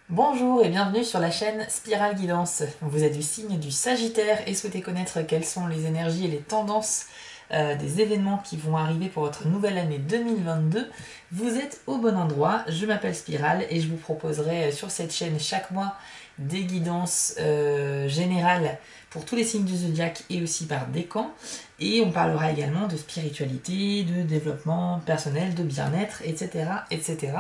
Bonjour et bienvenue sur la chaîne Spirale Guidance. Vous êtes du signe du Sagittaire et souhaitez connaître quelles sont les énergies et les tendances des événements qui vont arriver pour votre nouvelle année 2022. Vous êtes au bon endroit, je m'appelle Spirale et je vous proposerai sur cette chaîne chaque mois des guidances générales pour tous les signes du zodiaque et aussi par décan. Et on parlera également de spiritualité, de développement personnel, de bien-être, etc. etc.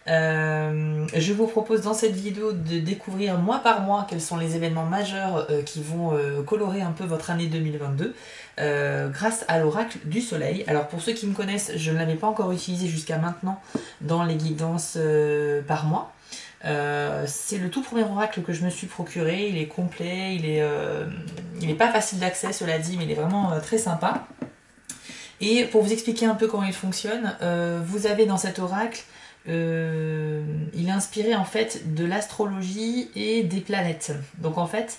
Je vous propose dans cette vidéo de découvrir mois par mois quels sont les événements majeurs qui vont colorer un peu votre année 2022 grâce à l'oracle du soleil. Alors pour ceux qui me connaissent, je ne l'avais pas encore utilisé jusqu'à maintenant dans les guidances par mois. C'est le tout premier oracle que je me suis procuré, il est complet, il est pas facile d'accès cela dit, mais il est vraiment très sympa. Et pour vous expliquer un peu comment il fonctionne, vous avez dans cet oracle, il est inspiré en fait de l'astrologie et des planètes. Donc en fait,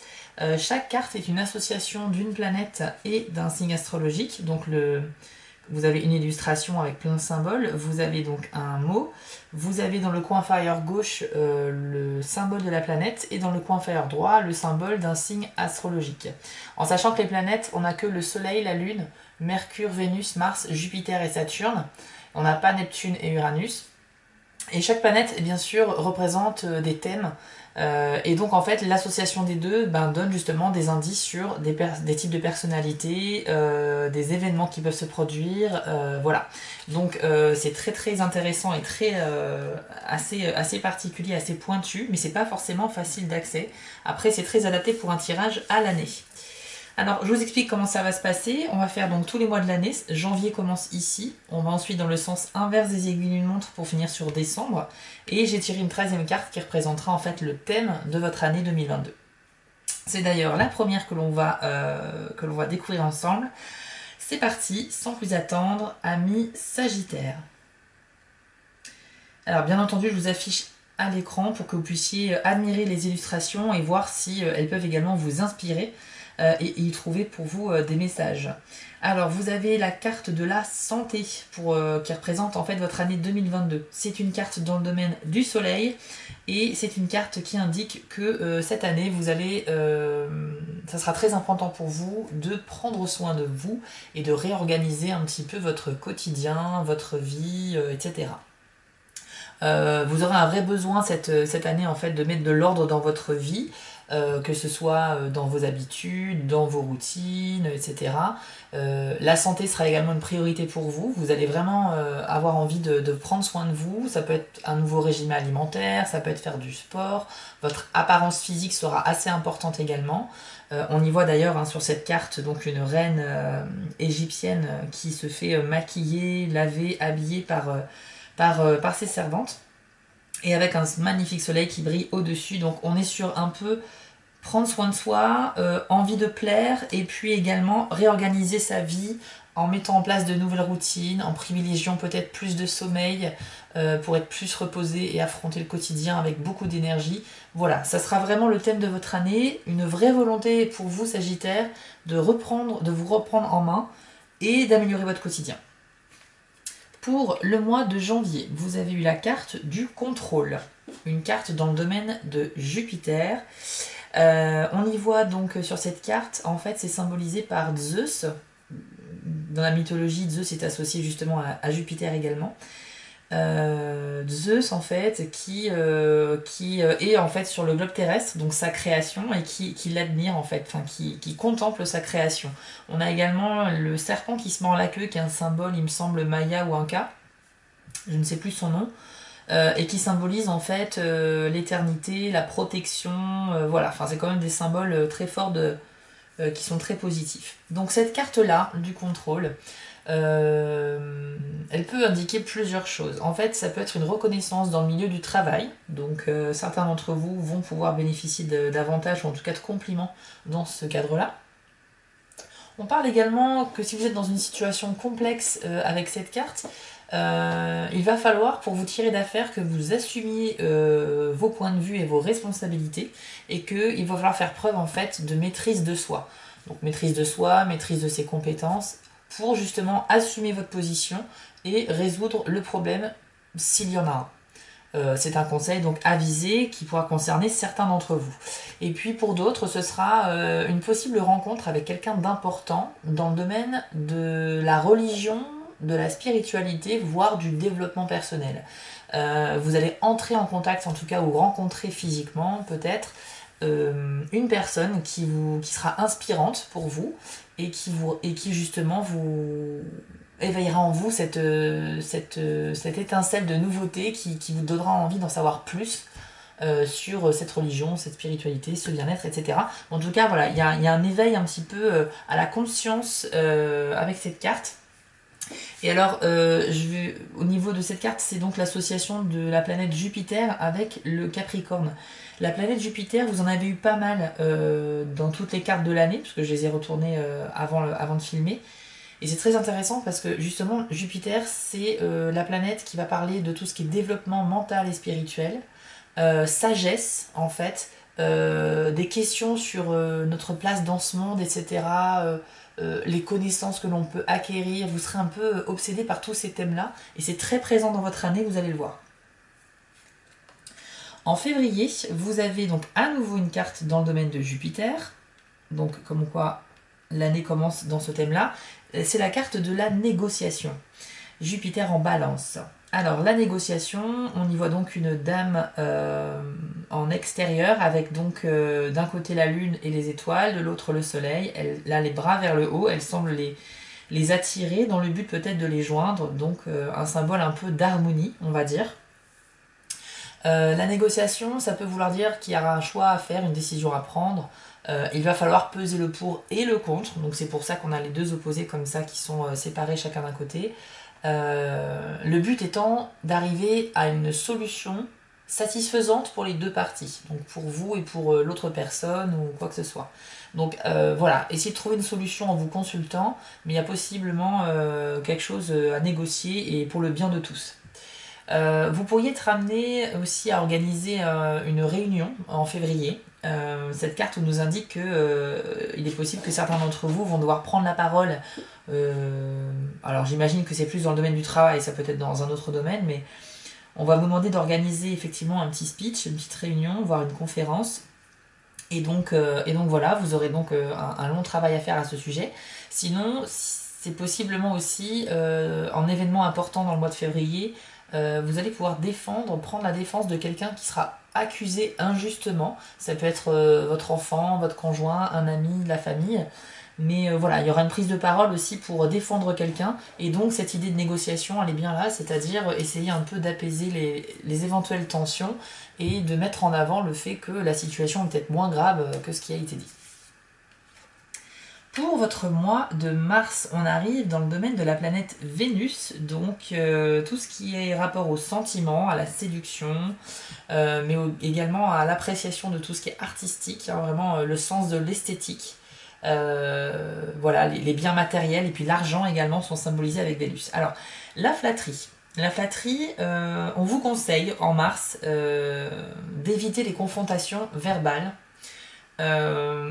chaque carte est une association d'une planète et d'un signe astrologique. Donc vous avez une illustration avec plein de symboles, vous avez donc un mot, vous avez dans le coin inférieur gauche le symbole de la planète et dans le coin inférieur droit le symbole d'un signe astrologique. En sachant que les planètes, on n'a que le Soleil, la Lune, Mercure, Vénus, Mars, Jupiter et Saturne. On n'a pas Neptune et Uranus. Et chaque planète, bien sûr, représente des thèmes. Et donc, en fait, l'association des deux donne justement des indices sur des types de personnalités, des événements qui peuvent se produire. Voilà. Donc, c'est très très intéressant et assez particulier, assez pointu, mais c'est pas forcément facile d'accès. Après, c'est très adapté pour un tirage à l'année. Alors, je vous explique comment ça va se passer. On va faire donc tous les mois de l'année. Janvier commence ici. On va ensuite dans le sens inverse des aiguilles d'une montre pour finir sur décembre. Et j'ai tiré une 13e carte qui représentera en fait le thème de votre année 2022. C'est d'ailleurs la première que l'on va découvrir ensemble. C'est parti, sans plus attendre, amis Sagittaire. Alors, bien entendu, je vous affiche à l'écran pour que vous puissiez admirer les illustrations et voir si elles peuvent également vous inspirer et y trouver pour vous des messages. Alors vous avez la carte de la santé qui représente en fait votre année 2022. C'est une carte dans le domaine du soleil et c'est une carte qui indique que cette année ça sera très important pour vous de prendre soin de vous et de réorganiser un petit peu votre quotidien, votre vie, etc. Vous aurez un vrai besoin cette année en fait de mettre de l'ordre dans votre vie, que ce soit dans vos habitudes, dans vos routines, etc. La santé sera également une priorité pour vous. Vous allez vraiment avoir envie de prendre soin de vous. Ça peut être un nouveau régime alimentaire, ça peut être faire du sport. Votre apparence physique sera assez importante également. On y voit d'ailleurs sur cette carte donc une reine égyptienne qui se fait maquiller, laver, habiller par ses servantes et avec un magnifique soleil qui brille au-dessus. Donc on est sur un peu prendre soin de soi, envie de plaire et puis également réorganiser sa vie en mettant en place de nouvelles routines, en privilégiant peut-être plus de sommeil pour être plus reposé et affronter le quotidien avec beaucoup d'énergie. Voilà, ça sera vraiment le thème de votre année, une vraie volonté pour vous Sagittaire de vous reprendre en main et d'améliorer votre quotidien. Pour le mois de janvier, vous avez eu la carte du contrôle, une carte dans le domaine de Jupiter. On y voit donc sur cette carte, en fait, c'est symbolisé par Zeus. Dans la mythologie, Zeus est associé justement à Jupiter également. Zeus en fait qui est en fait sur le globe terrestre, donc sa création, et qui l'admire en fait, enfin qui contemple sa création. On a également le serpent qui se mord la queue, qui est un symbole, il me semble, maya ou inca, je ne sais plus son nom, et qui symbolise en fait l'éternité, la protection, voilà, enfin c'est quand même des symboles très forts qui sont très positifs. Donc cette carte-là du contrôle, elle peut indiquer plusieurs choses. En fait, ça peut être une reconnaissance dans le milieu du travail. Donc certains d'entre vous vont pouvoir bénéficier d'avantages ou en tout cas de compliments dans ce cadre-là. On parle également que si vous êtes dans une situation complexe avec cette carte, il va falloir, pour vous tirer d'affaire, que vous assumiez vos points de vue et vos responsabilités et qu'il va falloir faire preuve en fait de maîtrise de soi. Donc maîtrise de soi, maîtrise de ses compétences, pour justement assumer votre position et résoudre le problème s'il y en a un. C'est un conseil donc avisé qui pourra concerner certains d'entre vous. Et puis pour d'autres, ce sera une possible rencontre avec quelqu'un d'important dans le domaine de la religion, de la spiritualité, voire du développement personnel. Vous allez entrer en contact, en tout cas, ou rencontrer physiquement peut-être une personne qui sera inspirante pour vous et qui justement vous éveillera en vous cette étincelle de nouveauté qui vous donnera envie d'en savoir plus sur cette religion, cette spiritualité, ce bien-être, etc. En tout cas, voilà, il y a un éveil un petit peu à la conscience avec cette carte. Et alors, au niveau de cette carte, c'est donc l'association de la planète Jupiter avec le Capricorne. La planète Jupiter, vous en avez eu pas mal dans toutes les cartes de l'année, parce que je les ai retournées avant de filmer. Et c'est très intéressant parce que justement, Jupiter, c'est la planète qui va parler de tout ce qui est développement mental et spirituel, sagesse en fait, des questions sur notre place dans ce monde, etc. Les connaissances que l'on peut acquérir, vous serez un peu obsédé par tous ces thèmes-là, et c'est très présent dans votre année, vous allez le voir. En février, vous avez donc à nouveau une carte dans le domaine de Jupiter, donc comme quoi l'année commence dans ce thème-là. C'est la carte de la négociation. Jupiter en balance. Alors la négociation, on y voit donc une dame en extérieur avec donc d'un côté la lune et les étoiles, de l'autre le soleil. Elle a les bras vers le haut, elle semble les attirer dans le but peut-être de les joindre, donc un symbole un peu d'harmonie, on va dire. La négociation, ça peut vouloir dire qu'il y aura un choix à faire, une décision à prendre. Il va falloir peser le pour et le contre, donc c'est pour ça qu'on a les deux opposés comme ça qui sont séparés chacun d'un côté. Le but étant d'arriver à une solution satisfaisante pour les deux parties, donc pour vous et pour l'autre personne ou quoi que ce soit. Donc voilà, essayez de trouver une solution en vous consultant, mais il y a possiblement quelque chose à négocier et pour le bien de tous. Vous pourriez être amené aussi à organiser une réunion en février. Cette carte nous indique que il est possible que certains d'entre vous vont devoir prendre la parole. Alors j'imagine que c'est plus dans le domaine du travail, ça peut être dans un autre domaine, mais on va vous demander d'organiser effectivement un petit speech, une petite réunion, voire une conférence. Et donc voilà, vous aurez donc un long travail à faire à ce sujet. Sinon, c'est possiblement aussi en événement important dans le mois de février, vous allez pouvoir prendre la défense de quelqu'un qui sera accusé injustement. Ça peut être votre enfant, votre conjoint, un ami, la famille. Mais voilà, il y aura une prise de parole aussi pour défendre quelqu'un. Et donc cette idée de négociation, elle est bien là, c'est-à-dire essayer un peu d'apaiser les éventuelles tensions et de mettre en avant le fait que la situation est peut-être moins grave que ce qui a été dit. Pour votre mois de mars, on arrive dans le domaine de la planète Vénus, donc tout ce qui est rapport au sentiment, à la séduction, mais également à l'appréciation de tout ce qui est artistique, hein, vraiment le sens de l'esthétique. Voilà, les biens matériels et puis l'argent également sont symbolisés avec Vénus. Alors, la flatterie. La flatterie, on vous conseille en mars d'éviter les confrontations verbales.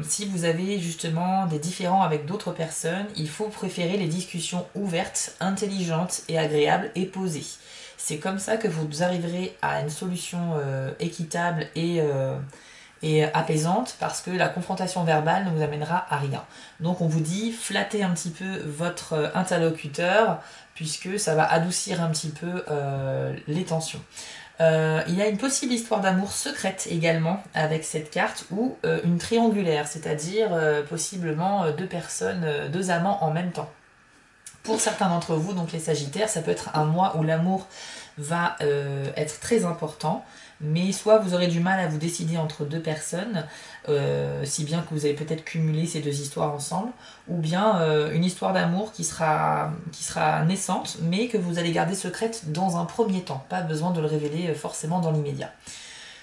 Si vous avez justement des différends avec d'autres personnes, il faut préférer les discussions ouvertes, intelligentes et agréables et posées. C'est comme ça que vous arriverez à une solution équitable et apaisante, parce que la confrontation verbale ne vous amènera à rien. Donc on vous dit flattez un petit peu votre interlocuteur, puisque ça va adoucir un petit peu les tensions. Il y a une possible histoire d'amour secrète également avec cette carte, ou une triangulaire, c'est-à-dire possiblement deux personnes, deux amants en même temps. Pour certains d'entre vous, donc les Sagittaires, ça peut être un mois où l'amour va être très important, mais soit vous aurez du mal à vous décider entre deux personnes, si bien que vous allez peut-être cumuler ces deux histoires ensemble, ou bien une histoire d'amour qui sera naissante, mais que vous allez garder secrète dans un premier temps, pas besoin de le révéler forcément dans l'immédiat.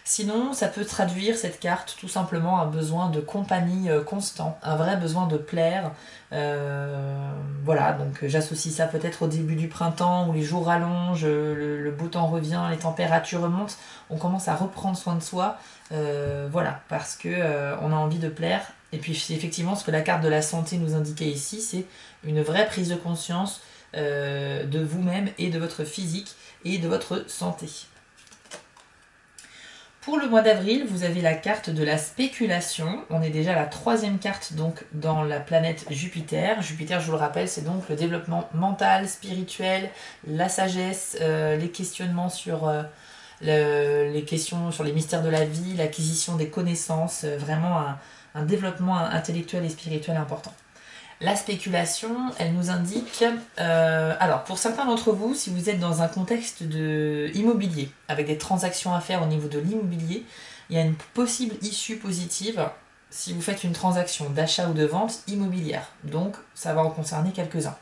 Sinon, ça peut traduire cette carte tout simplement un besoin de compagnie constant, un vrai besoin de plaire. Voilà, donc j'associe ça peut-être au début du printemps où les jours rallongent, le beau temps revient, les températures remontent, on commence à reprendre soin de soi. Voilà, parce que on a envie de plaire. Et puis c'est effectivement ce que la carte de la santé nous indiquait ici, c'est une vraie prise de conscience de vous-même et de votre physique et de votre santé. Pour le mois d'avril, vous avez la carte de la spéculation. On est déjà à la 3e carte donc dans la planète Jupiter. Jupiter, je vous le rappelle, c'est donc le développement mental, spirituel, la sagesse, les questionnements sur les questions sur les mystères de la vie, l'acquisition des connaissances, vraiment un développement intellectuel et spirituel important. La spéculation, elle nous indique... alors, pour certains d'entre vous, si vous êtes dans un contexte de immobilier, avec des transactions à faire au niveau de l'immobilier, il y a une possible issue positive si vous faites une transaction d'achat ou de vente immobilière. Donc, ça va en concerner quelques-uns.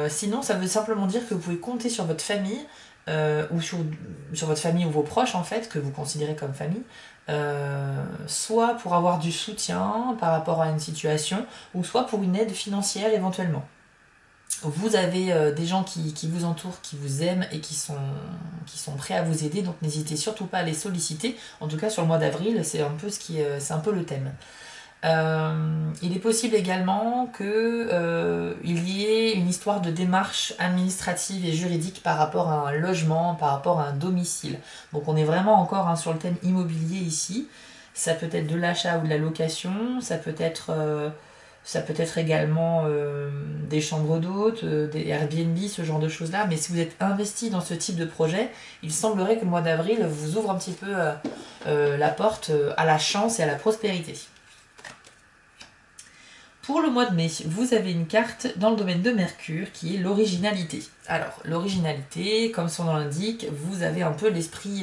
Sinon, ça veut simplement dire que vous pouvez compter sur votre famille, ou sur votre famille ou vos proches, en fait, que vous considérez comme famille, soit pour avoir du soutien par rapport à une situation, ou soit pour une aide financière éventuellement. Vous avez des gens qui vous entourent, qui vous aiment et qui sont prêts à vous aider, donc n'hésitez surtout pas à les solliciter. En tout cas, sur le mois d'avril, c'est un peu c'est un peu le thème. Il est possible également qu'il y ait une histoire de démarche administrative et juridique par rapport à un logement, par rapport à un domicile. Donc on est vraiment encore sur le thème immobilier ici. Ça peut être de l'achat ou de la location, ça peut être également des chambres d'hôtes, des Airbnb, ce genre de choses-là. Mais si vous êtes investi dans ce type de projet, il semblerait que le mois d'avril vous ouvre un petit peu la porte à la chance et à la prospérité. Pour le mois de mai, vous avez une carte dans le domaine de Mercure qui est l'originalité. Alors, l'originalité, comme son nom l'indique, vous avez un peu l'esprit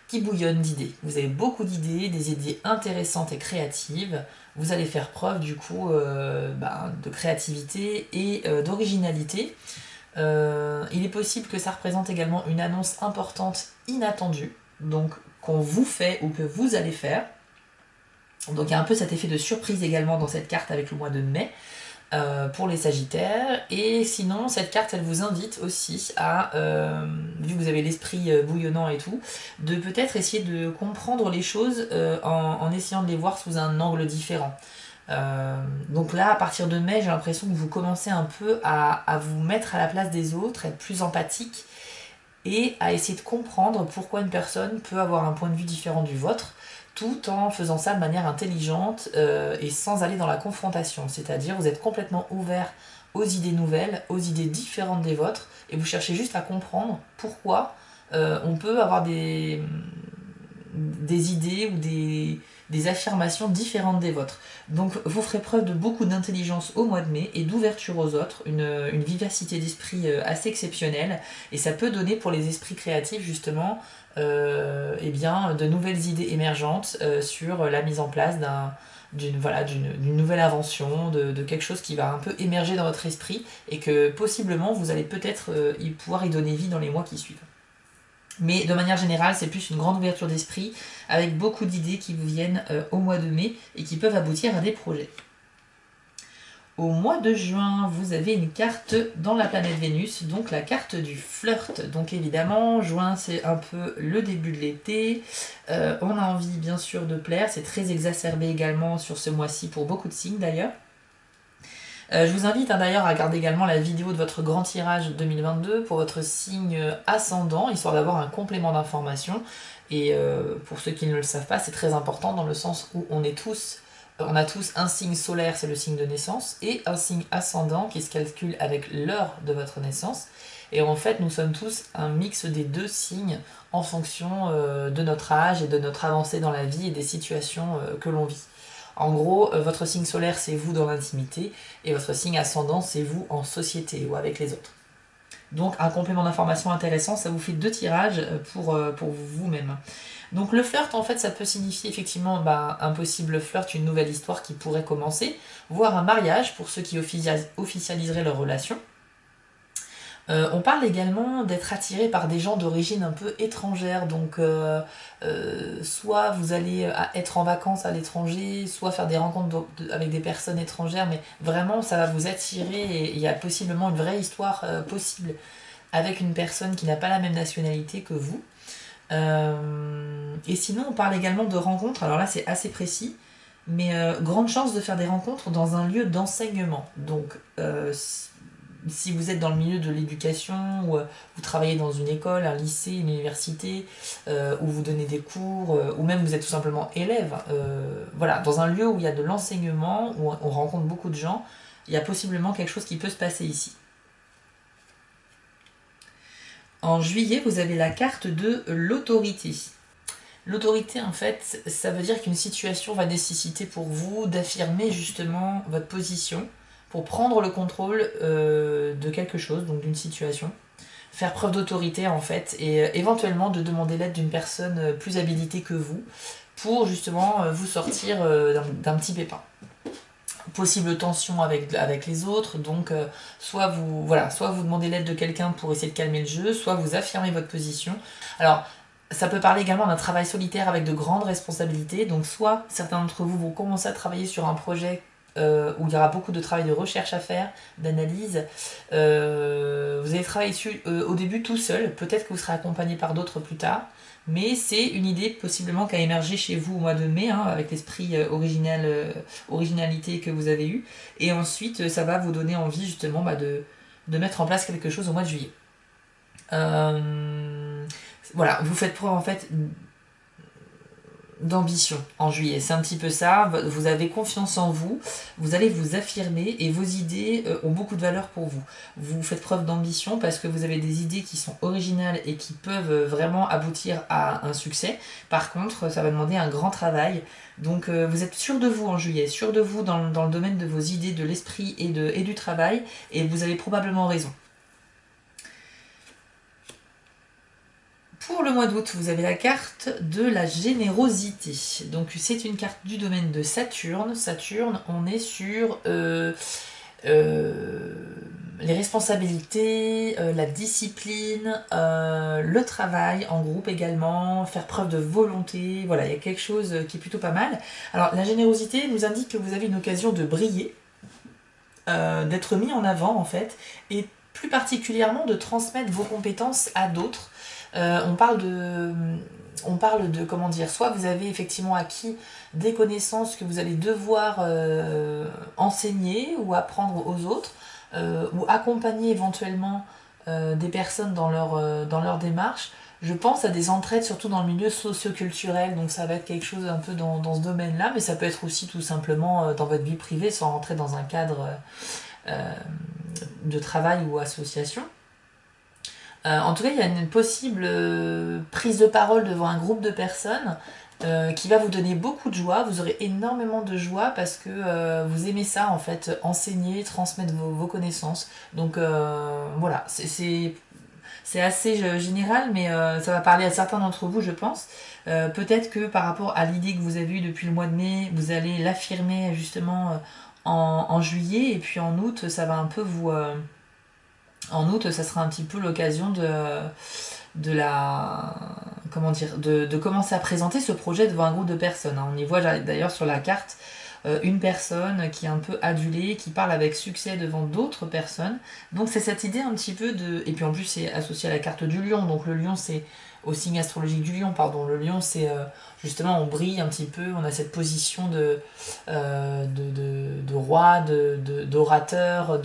qui bouillonne d'idées. Vous avez beaucoup d'idées, des idées intéressantes et créatives. Vous allez faire preuve du coup de créativité et d'originalité. Il est possible que ça représente également une annonce importante, inattendue, donc qu'on vous fait ou que vous allez faire. Donc il y a un peu cet effet de surprise également dans cette carte avec le mois de mai pour les Sagittaires. Et sinon, cette carte, elle vous invite aussi à, vu que vous avez l'esprit bouillonnant et tout, de peut-être essayer de comprendre les choses en essayant de les voir sous un angle différent. Donc là, à partir de mai, j'ai l'impression que vous commencez un peu à vous mettre à la place des autres, être plus empathique et à essayer de comprendre pourquoi une personne peut avoir un point de vue différent du vôtre, tout en faisant ça de manière intelligente et sans aller dans la confrontation. C'est-à-dire, vous êtes complètement ouvert aux idées nouvelles, aux idées différentes des vôtres, et vous cherchez juste à comprendre pourquoi on peut avoir des idées ou des affirmations différentes des vôtres. Donc vous ferez preuve de beaucoup d'intelligence au mois de mai et d'ouverture aux autres, une vivacité d'esprit assez exceptionnelle, et ça peut donner pour les esprits créatifs justement de nouvelles idées émergentes sur la mise en place d'une nouvelle invention, de quelque chose qui va un peu émerger dans votre esprit et que possiblement vous allez peut-être pouvoir y donner vie dans les mois qui suivent. Mais de manière générale, c'est plus une grande ouverture d'esprit avec beaucoup d'idées qui vous viennent au mois de mai et qui peuvent aboutir à des projets. Au mois de juin, vous avez une carte dans la planète Vénus, donc la carte du flirt. Donc évidemment, juin, c'est un peu le début de l'été. On a envie, bien sûr, de plaire. C'est très exacerbé également sur ce mois-ci pour beaucoup de signes, d'ailleurs. Je vous invite d'ailleurs à regarder également la vidéo de votre grand tirage 2022 pour votre signe ascendant, histoire d'avoir un complément d'information. Et pour ceux qui ne le savent pas, c'est très important dans le sens où on a tous un signe solaire, c'est le signe de naissance, et un signe ascendant qui se calcule avec l'heure de votre naissance. Et en fait, nous sommes tous un mix des deux signes en fonction de notre âge et de notre avancée dans la vie et des situations que l'on vit. En gros, votre signe solaire, c'est vous dans l'intimité, et votre signe ascendant, c'est vous en société ou avec les autres. Donc un complément d'information intéressant, ça vous fait 2 tirages pour vous-même. Donc le flirt, en fait, ça peut signifier effectivement un possible flirt, une nouvelle histoire qui pourrait commencer, voire un mariage pour ceux qui officialiseraient leur relation. On parle également d'être attiré par des gens d'origine un peu étrangère, donc soit vous allez être en vacances à l'étranger, soit faire des rencontres avec des personnes étrangères, mais vraiment ça va vous attirer et il y a possiblement une vraie histoire possible avec une personne qui n'a pas la même nationalité que vous. Et sinon on parle également de rencontres, alors là c'est assez précis, mais grande chance de faire des rencontres dans un lieu d'enseignement, donc si vous êtes dans le milieu de l'éducation, ou vous travaillez dans une école, un lycée, une université, où vous donnez des cours, ou même vous êtes tout simplement élève, voilà, dans un lieu où il y a de l'enseignement, où on rencontre beaucoup de gens, il y a possiblement quelque chose qui peut se passer ici. En juillet, vous avez la carte de l'autorité. L'autorité, en fait, ça veut dire qu'une situation va nécessiter pour vous d'affirmer justement votre position pour prendre le contrôle de quelque chose, donc d'une situation. Faire preuve d'autorité, en fait, et éventuellement de demander l'aide d'une personne plus habilitée que vous pour justement vous sortir d'un petit pépin. Possible tension avec les autres, donc soit vous demandez l'aide de quelqu'un pour essayer de calmer le jeu, soit vous affirmez votre position. Alors, ça peut parler également d'un travail solitaire avec de grandes responsabilités, donc soit certains d'entre vous vont commencer à travailler sur un projet où il y aura beaucoup de travail de recherche à faire, d'analyse. Vous allez travailler dessus au début tout seul, peut-être que vous serez accompagné par d'autres plus tard, mais c'est une idée possiblement qui a émergé chez vous au mois de mai, hein, avec l'esprit originalité que vous avez eu, et ensuite ça va vous donner envie justement de mettre en place quelque chose au mois de juillet. Voilà, vous faites preuve en fait d'ambition en juillet, c'est un petit peu ça, vous avez confiance en vous, vous allez vous affirmer et vos idées ont beaucoup de valeur pour vous. Vous faites preuve d'ambition parce que vous avez des idées qui sont originales et qui peuvent vraiment aboutir à un succès. Par contre, ça va demander un grand travail, donc vous êtes sûr de vous en juillet, sûr de vous dans le domaine de vos idées, de l'esprit et du travail, et vous avez probablement raison. Pour le mois d'août, vous avez la carte de la générosité. Donc c'est une carte du domaine de Saturne. Saturne, on est sur les responsabilités, la discipline, le travail en groupe également, faire preuve de volonté. Voilà, il y a quelque chose qui est plutôt pas mal. Alors la générosité nous indique que vous avez une occasion de briller, d'être mis en avant en fait, et plus particulièrement de transmettre vos compétences à d'autres. On parle de, comment dire, soit vous avez effectivement acquis des connaissances que vous allez devoir enseigner ou apprendre aux autres, ou accompagner éventuellement des personnes dans leur démarche. Je pense à des entraides surtout dans le milieu socio-culturel, donc ça va être quelque chose un peu dans ce domaine-là, mais ça peut être aussi tout simplement dans votre vie privée sans rentrer dans un cadre de travail ou association. En tout cas, il y a une possible prise de parole devant un groupe de personnes qui va vous donner beaucoup de joie. Vous aurez énormément de joie parce que vous aimez ça, en fait, enseigner, transmettre vos connaissances. Donc voilà, c'est assez général, mais ça va parler à certains d'entre vous, je pense. Peut-être que par rapport à l'idée que vous avez eue depuis le mois de mai, vous allez l'affirmer justement en juillet, et puis en août, ça va un peu vous... En août, ça sera un petit peu l'occasion de commencer à présenter ce projet devant un groupe de personnes. On y voit d'ailleurs sur la carte une personne qui est un peu adulée, qui parle avec succès devant d'autres personnes. Donc c'est cette idée un petit peu de... Et puis en plus c'est associé à la carte du lion, donc le lion c'est au signe astrologique du lion, pardon. Le lion c'est justement on brille un petit peu, on a cette position de roi, d'orateur,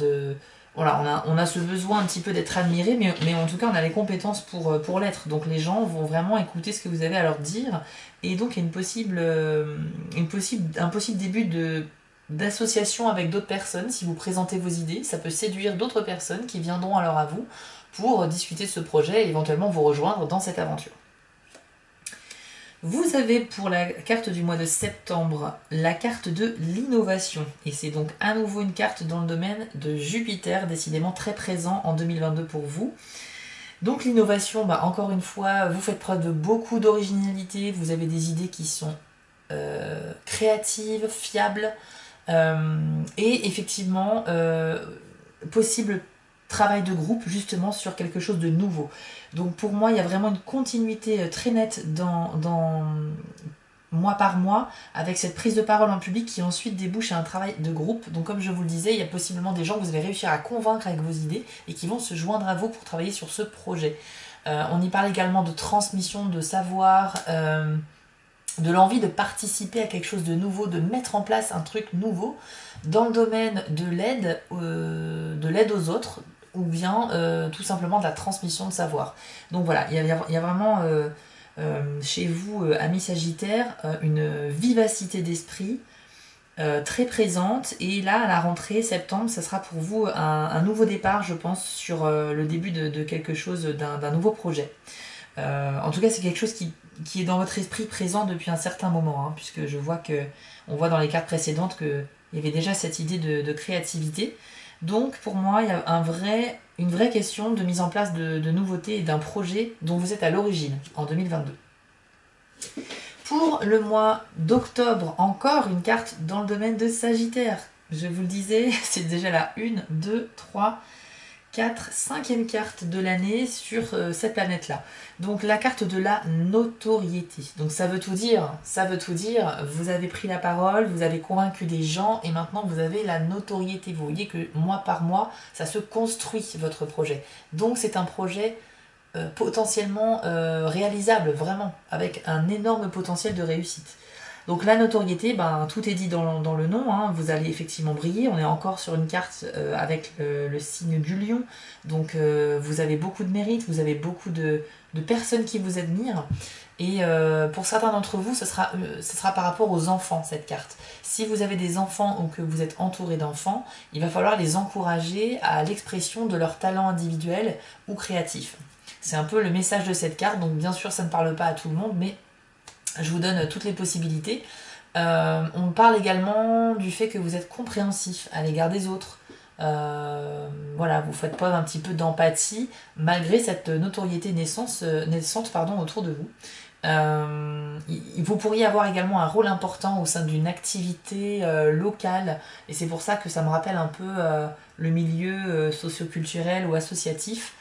voilà, on a ce besoin un petit peu d'être admiré, mais en tout cas, on a les compétences pour l'être. Donc les gens vont vraiment écouter ce que vous avez à leur dire. Et donc, il y a un possible début d'association avec d'autres personnes. Si vous présentez vos idées, ça peut séduire d'autres personnes qui viendront alors à vous pour discuter de ce projet et éventuellement vous rejoindre dans cette aventure. Vous avez pour la carte du mois de septembre la carte de l'innovation. Et c'est donc à nouveau une carte dans le domaine de Jupiter, décidément très présent en 2022 pour vous. Donc l'innovation, encore une fois, vous faites preuve de beaucoup d'originalité, vous avez des idées qui sont créatives, fiables, et effectivement possible travail de groupe justement sur quelque chose de nouveau. Donc pour moi, il y a vraiment une continuité très nette dans mois par mois, avec cette prise de parole en public qui ensuite débouche à un travail de groupe. Donc comme je vous le disais, il y a possiblement des gens que vous allez réussir à convaincre avec vos idées et qui vont se joindre à vous pour travailler sur ce projet. On y parle également de transmission de savoir, de l'envie de participer à quelque chose de nouveau, de mettre en place un truc nouveau dans le domaine de l'aide aux autres, ou bien tout simplement de la transmission de savoir. Donc voilà, il y a vraiment chez vous, amis Sagittaire, une vivacité d'esprit très présente. Et là, à la rentrée, septembre, ça sera pour vous un nouveau départ, je pense, sur le début de quelque chose, d'un nouveau projet. En tout cas, c'est quelque chose qui est dans votre esprit présent depuis un certain moment, hein, puisque on voit dans les cartes précédentes qu'il y avait déjà cette idée de créativité. Donc, pour moi, il y a une vraie question de mise en place de nouveautés et d'un projet dont vous êtes à l'origine en 2022. Pour le mois d'octobre, encore une carte dans le domaine de Sagittaire. Je vous le disais, c'est déjà la 1, 2, 3, 4, 5e carte de l'année sur cette planète-là. Donc la carte de la notoriété. Donc ça veut tout dire, vous avez pris la parole, vous avez convaincu des gens et maintenant vous avez la notoriété. Vous voyez que mois par mois, ça se construit votre projet. Donc c'est un projet potentiellement réalisable, vraiment, avec un énorme potentiel de réussite. Donc la notoriété, tout est dit dans le nom, hein, vous allez effectivement briller, on est encore sur une carte avec le signe du lion, donc vous avez beaucoup de mérite, vous avez beaucoup de personnes qui vous admirent, et pour certains d'entre vous, ce sera par rapport aux enfants, cette carte. Si vous avez des enfants ou que vous êtes entouré d'enfants, il va falloir les encourager à l'expression de leur talent individuel ou créatif. C'est un peu le message de cette carte, donc bien sûr ça ne parle pas à tout le monde, mais je vous donne toutes les possibilités. On parle également du fait que vous êtes compréhensif à l'égard des autres. Voilà, vous faites preuve un petit peu d'empathie malgré cette notoriété naissante autour de vous. Vous pourriez avoir également un rôle important au sein d'une activité locale, et c'est pour ça que ça me rappelle un peu le milieu socioculturel ou associatif.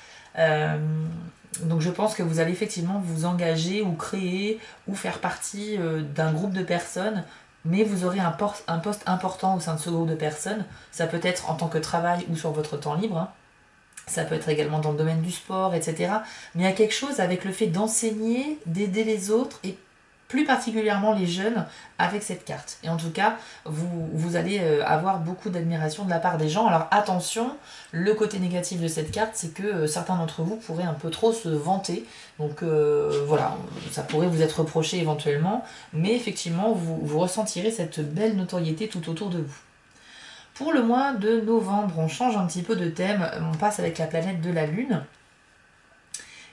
Donc je pense que vous allez effectivement vous engager ou créer ou faire partie d'un groupe de personnes, mais vous aurez un poste important au sein de ce groupe de personnes. Ça peut être en tant que travail ou sur votre temps libre, hein. Ça peut être également dans le domaine du sport, etc. Mais il y a quelque chose avec le fait d'enseigner, d'aider les autres et plus particulièrement les jeunes avec cette carte. Et en tout cas, vous allez avoir beaucoup d'admiration de la part des gens. Alors attention, le côté négatif de cette carte, c'est que certains d'entre vous pourraient un peu trop se vanter. Donc voilà, ça pourrait vous être reproché éventuellement. Mais effectivement, vous ressentirez cette belle notoriété tout autour de vous. Pour le mois de novembre, on change un petit peu de thème. On passe avec la planète de la Lune.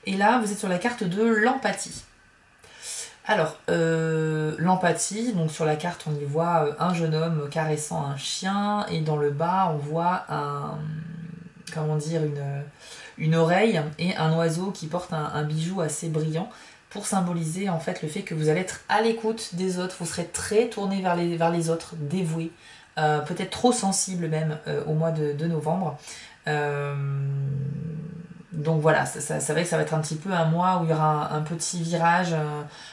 Et là, vous êtes sur la carte de l'empathie. Alors, l'empathie, donc sur la carte on y voit un jeune homme caressant un chien, et dans le bas on voit une oreille et un oiseau qui porte un bijou assez brillant pour symboliser en fait le fait que vous allez être à l'écoute des autres, vous serez très tourné vers les autres, dévoué, peut-être trop sensible même au mois de novembre. Donc voilà, c'est vrai que ça va être un petit peu un mois où il y aura un petit virage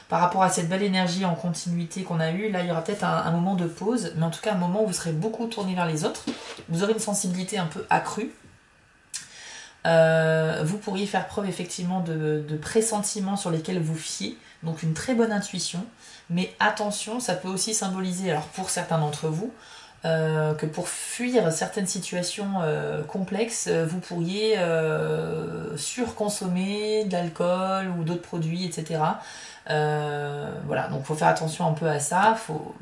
par rapport à cette belle énergie en continuité qu'on a eue. Là, il y aura peut-être un moment de pause, mais en tout cas un moment où vous serez beaucoup tourné vers les autres. Vous aurez une sensibilité un peu accrue. Vous pourriez faire preuve effectivement de pressentiments sur lesquels vous fiez, donc une très bonne intuition. Mais attention, ça peut aussi symboliser, alors pour certains d'entre vous, que pour fuir certaines situations complexes, vous pourriez surconsommer de l'alcool ou d'autres produits, etc. Voilà, donc il faut faire attention un peu à ça.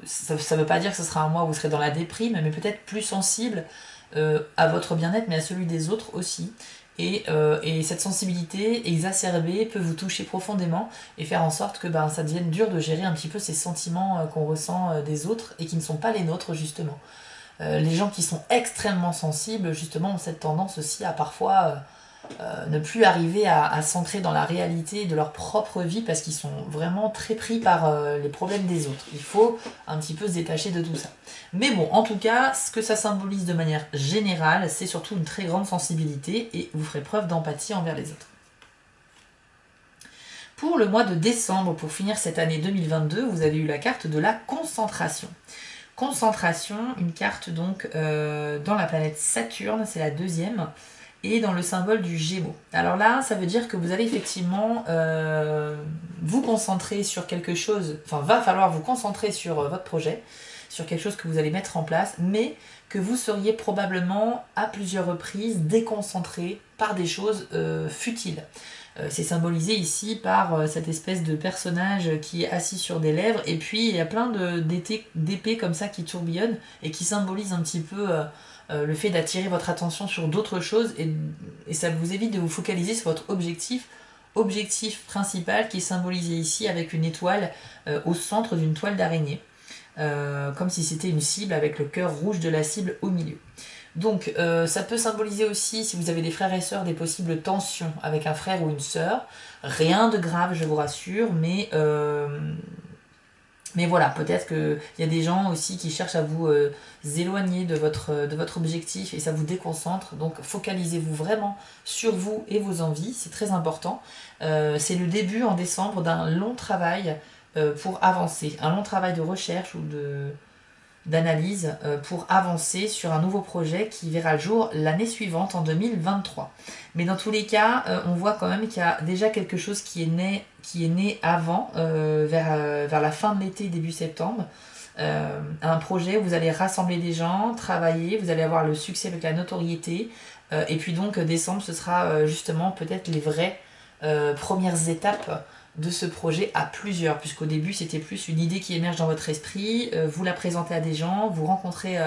Ça ne veut pas dire que ce sera un mois où vous serez dans la déprime, mais peut-être plus sensible à votre bien-être, mais à celui des autres aussi. Et cette sensibilité exacerbée peut vous toucher profondément et faire en sorte que ça devienne dur de gérer un petit peu ces sentiments qu'on ressent des autres et qui ne sont pas les nôtres justement. Les gens qui sont extrêmement sensibles justement ont cette tendance aussi à parfois ne plus arriver à s'ancrer dans la réalité de leur propre vie parce qu'ils sont vraiment très pris par les problèmes des autres. Il faut un petit peu se détacher de tout ça. Mais bon, en tout cas, ce que ça symbolise de manière générale, c'est surtout une très grande sensibilité et vous ferez preuve d'empathie envers les autres. Pour le mois de décembre, pour finir cette année 2022, vous avez eu la carte de la concentration. Concentration, une carte donc dans la planète Saturne, c'est la deuxième. et dans le symbole du Gémeaux. Alors là, ça veut dire que vous allez effectivement vous concentrer sur quelque chose, enfin va falloir vous concentrer sur votre projet, sur quelque chose que vous allez mettre en place, mais que vous seriez probablement à plusieurs reprises déconcentré par des choses futiles. C'est symbolisé ici par cette espèce de personnage qui est assis sur des lèvres, et puis il y a plein d'épées comme ça qui tourbillonnent et qui symbolisent un petit peu le fait d'attirer votre attention sur d'autres choses, et ça vous évite de vous focaliser sur votre objectif principal qui est symbolisé ici avec une étoile au centre d'une toile d'araignée. Comme si c'était une cible avec le cœur rouge de la cible au milieu. Donc ça peut symboliser aussi, si vous avez des frères et sœurs, des possibles tensions avec un frère ou une sœur. Rien de grave, je vous rassure, mais voilà, peut-être qu'il y a des gens aussi qui cherchent à vous éloigner de votre objectif et ça vous déconcentre. Donc focalisez-vous vraiment sur vous et vos envies, c'est très important. C'est le début en décembre d'un long travail pour avancer, un long travail de recherche ou d'analyse pour avancer sur un nouveau projet qui verra le jour l'année suivante, en 2023. Mais dans tous les cas, on voit quand même qu'il y a déjà quelque chose qui est né avant, vers la fin de l'été, début septembre. Un projet où vous allez rassembler des gens, travailler, vous allez avoir le succès avec la notoriété. Et puis donc décembre, ce sera justement peut-être les vraies premières étapes de ce projet à plusieurs, puisqu'au début c'était plus une idée qui émerge dans votre esprit, vous la présentez à des gens, vous rencontrez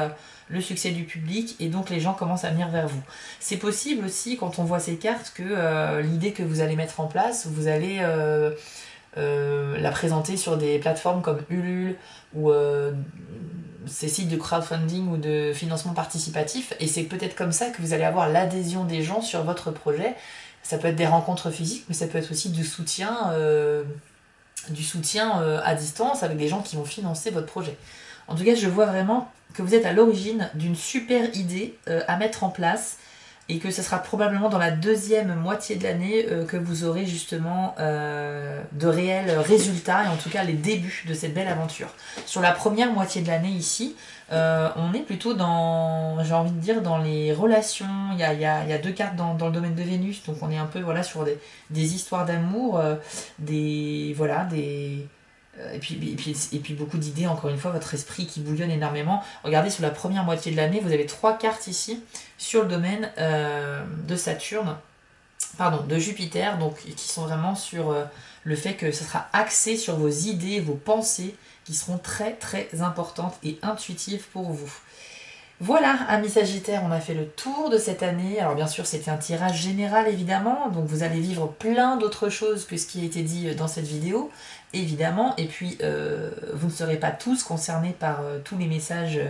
le succès du public et donc les gens commencent à venir vers vous. C'est possible aussi quand on voit ces cartes que l'idée que vous allez mettre en place, vous allez la présenter sur des plateformes comme Ulule ou ces sites de crowdfunding ou de financement participatif, et c'est peut-être comme ça que vous allez avoir l'adhésion des gens sur votre projet. Ça peut être des rencontres physiques, mais ça peut être aussi du soutien à distance avec des gens qui vont financer votre projet. En tout cas, je vois vraiment que vous êtes à l'origine d'une super idée à mettre en place et que ce sera probablement dans la deuxième moitié de l'année que vous aurez justement de réels résultats et en tout cas les débuts de cette belle aventure. Sur la première moitié de l'année ici, on est plutôt dans, j'ai envie de dire, dans les relations. Il y a deux cartes dans le domaine de Vénus, donc on est un peu voilà, sur des histoires d'amour, et puis beaucoup d'idées, encore une fois, votre esprit qui bouillonne énormément. Regardez, sur la première moitié de l'année, vous avez 3 cartes ici sur le domaine de Saturne, pardon, de Jupiter, donc qui sont vraiment sur le fait que ce sera axé sur vos idées, vos pensées, qui seront très très importantes et intuitives pour vous. Voilà, amis Sagittaires, on a fait le tour de cette année. Alors bien sûr, c'était un tirage général évidemment, donc vous allez vivre plein d'autres choses que ce qui a été dit dans cette vidéo, évidemment. Et puis, vous ne serez pas tous concernés par tous les messages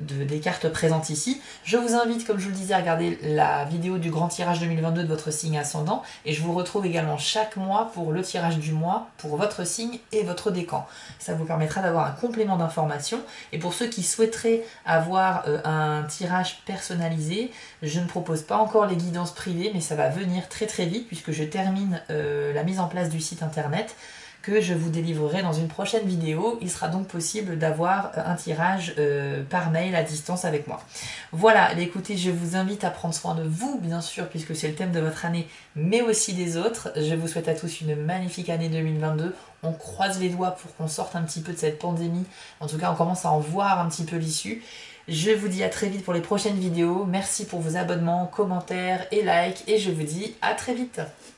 des cartes présentes ici. Je vous invite, comme je vous le disais, à regarder la vidéo du grand tirage 2022 de votre signe ascendant, et je vous retrouve également chaque mois pour le tirage du mois pour votre signe et votre décan. Ça vous permettra d'avoir un complément d'information, et pour ceux qui souhaiteraient avoir un tirage personnalisé, je ne propose pas encore les guidances privées, mais ça va venir très très vite puisque je termine la mise en place du site internet que je vous délivrerai dans une prochaine vidéo. Il sera donc possible d'avoir un tirage par mail à distance avec moi. Voilà, écoutez, je vous invite à prendre soin de vous, bien sûr, puisque c'est le thème de votre année, mais aussi des autres. Je vous souhaite à tous une magnifique année 2022. On croise les doigts pour qu'on sorte un petit peu de cette pandémie. En tout cas, on commence à en voir un petit peu l'issue. Je vous dis à très vite pour les prochaines vidéos. Merci pour vos abonnements, commentaires et likes. Et je vous dis à très vite.